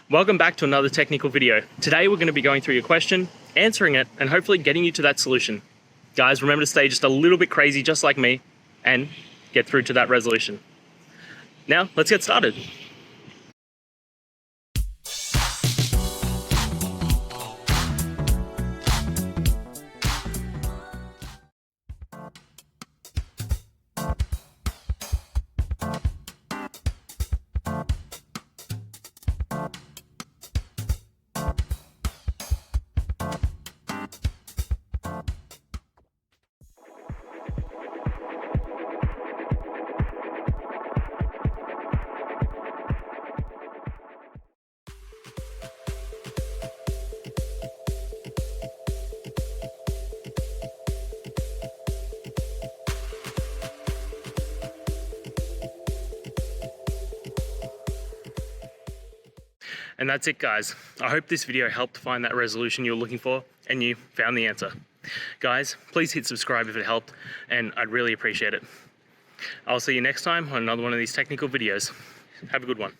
Welcome back to another technical video. Today we're going to be going through your question, answering it, and hopefully getting you to that solution. Guys, remember to stay just a little bit crazy just like me and get through to that resolution. Now, let's get started. And that's it, guys. I hope this video helped find that resolution you were looking for and you found the answer. Guys, please hit subscribe if it helped, and I'd really appreciate it. I'll see you next time on another one of these technical videos. Have a good one.